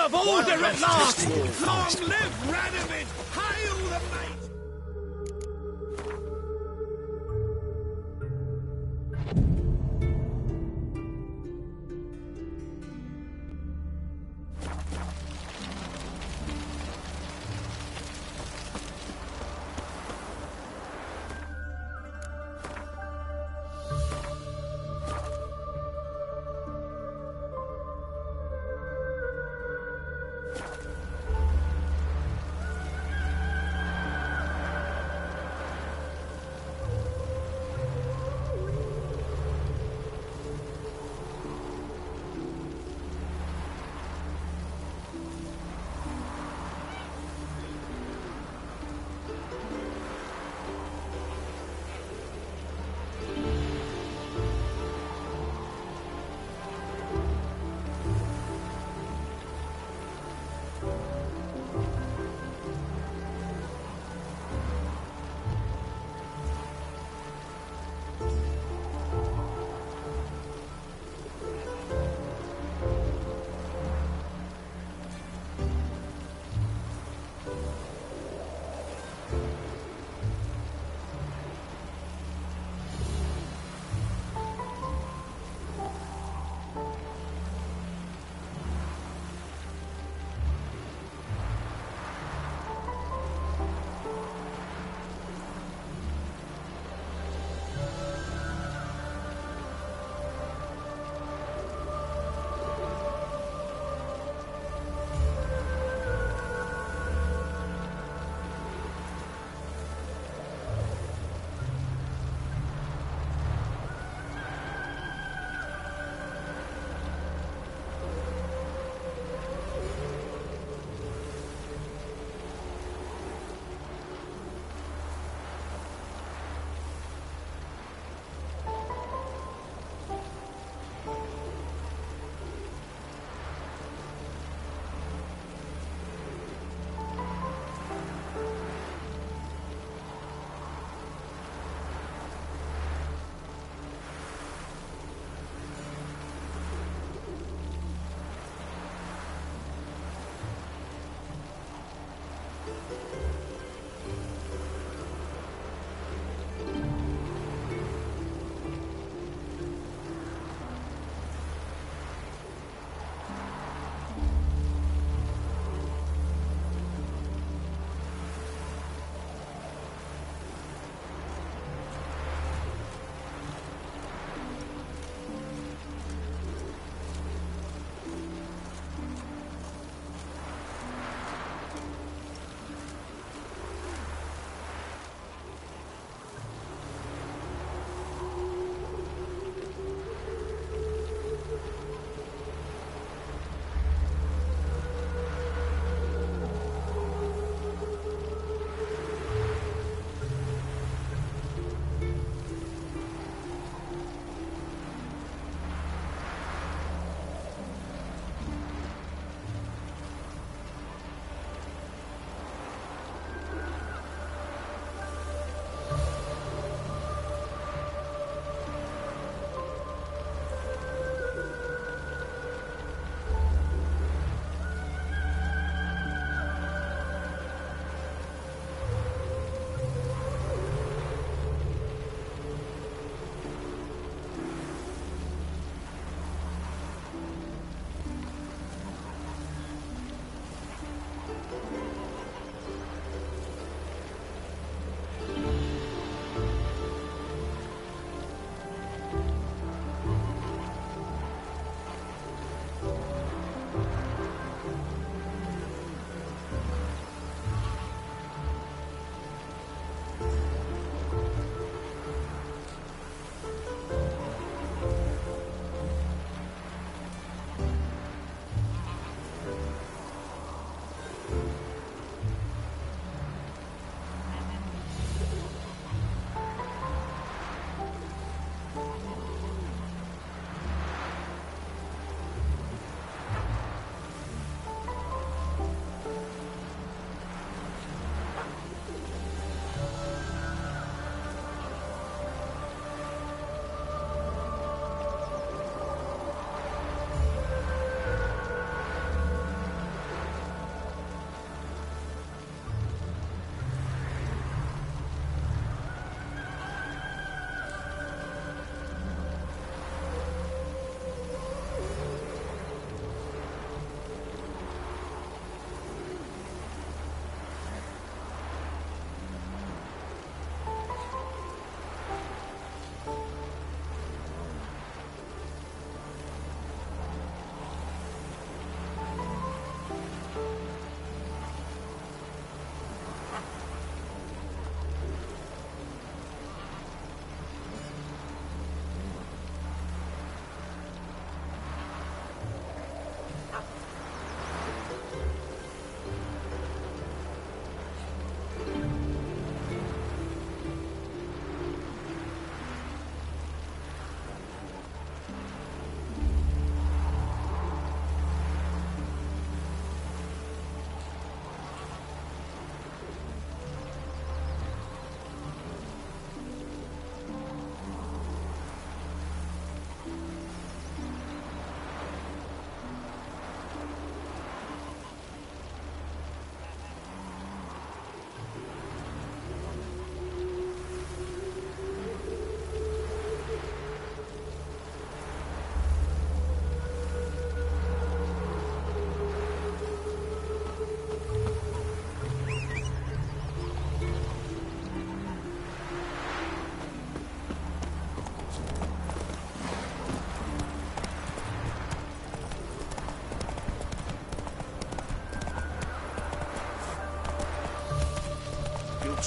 of order at last! Long live Radovid! Hail the mate!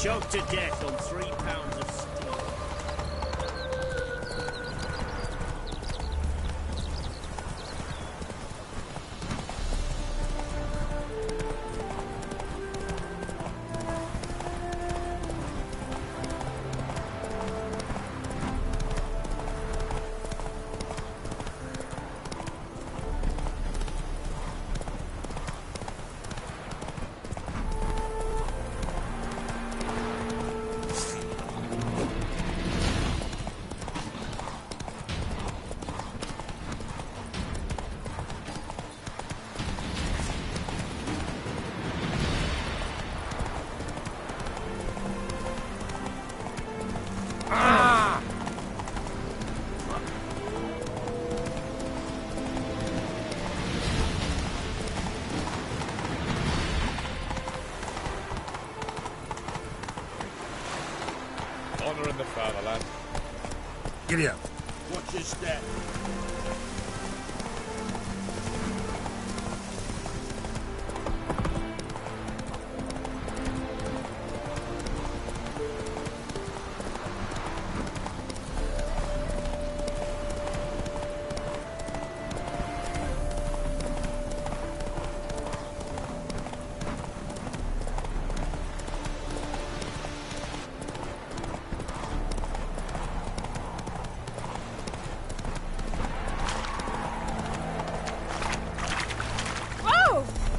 choked to death on 3 pounds of steel. Honouring the fatherland. Giddy up. Watch your step.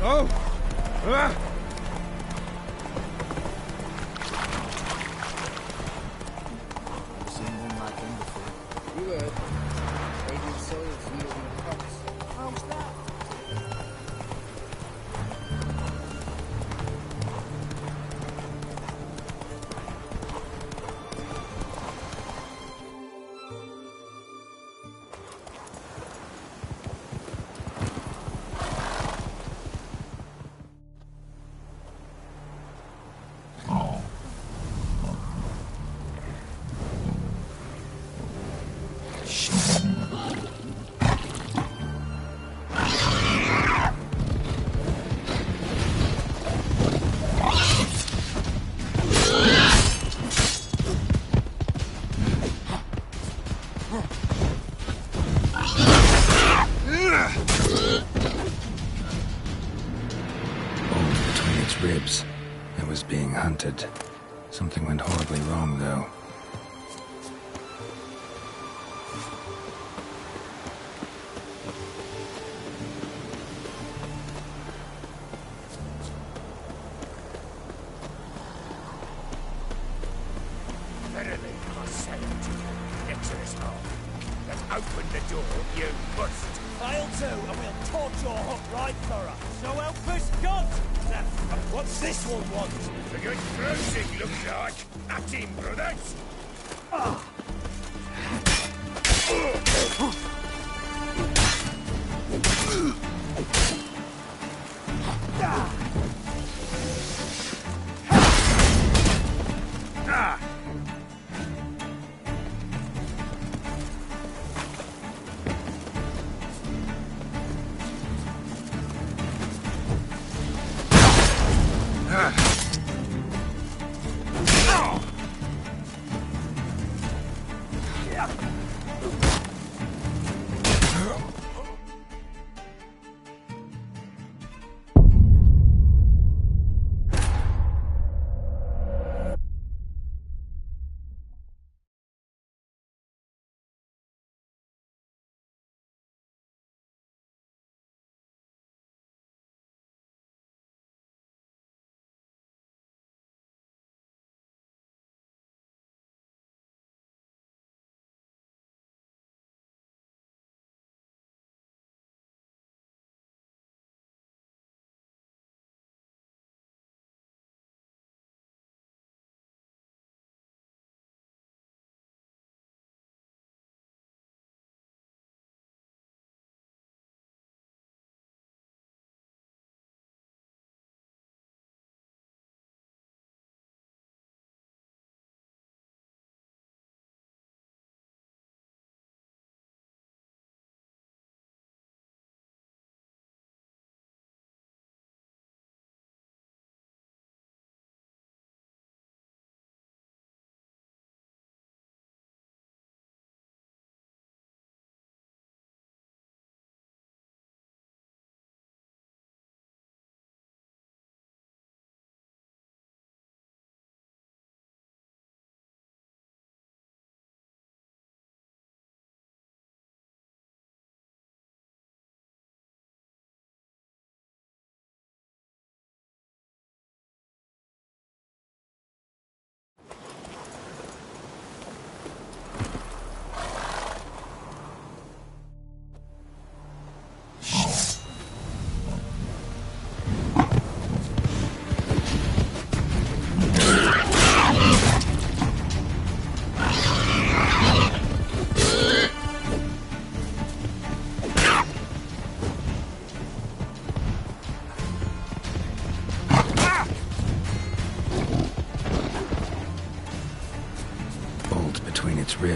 Oh! Ah! I've seen one like him before. You heard? Radiant souls yielding crops. How's that? Between its ribs, it was being hunted. Something went horribly wrong, though. Verily, I say to you, Exodus Hall, that open the door, you must. Fail to, and we'll torch your hook right thorough. So help us God! Now, what's this one want? A good bruising, looks like. At him, brothers.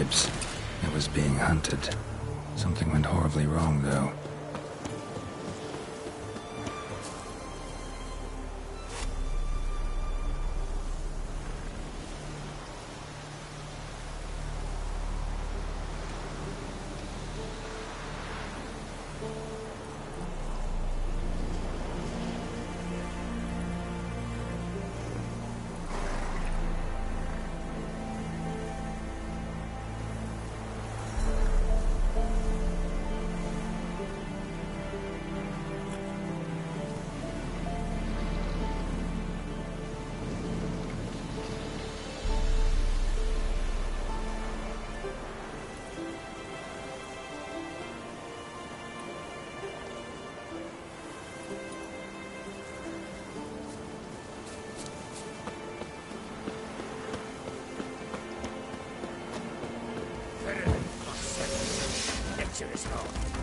relatives. I was being hunted. Something went horribly wrong, though.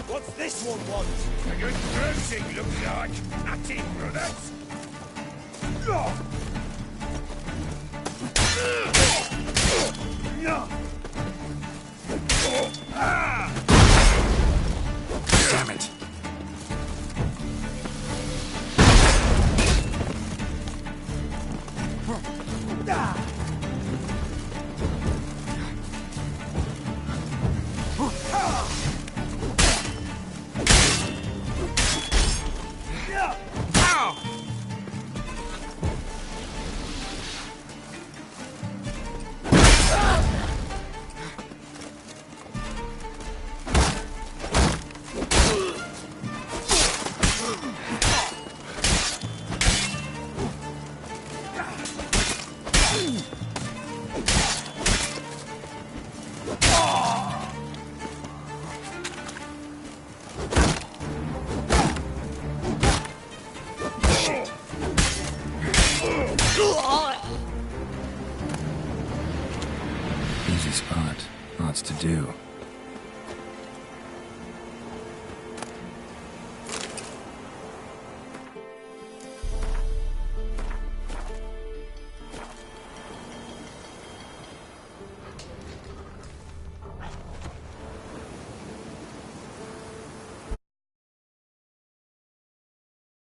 What's this one want? A good bruising, looks like. At it, brothers. Damn it. Easy spot. Lots to do.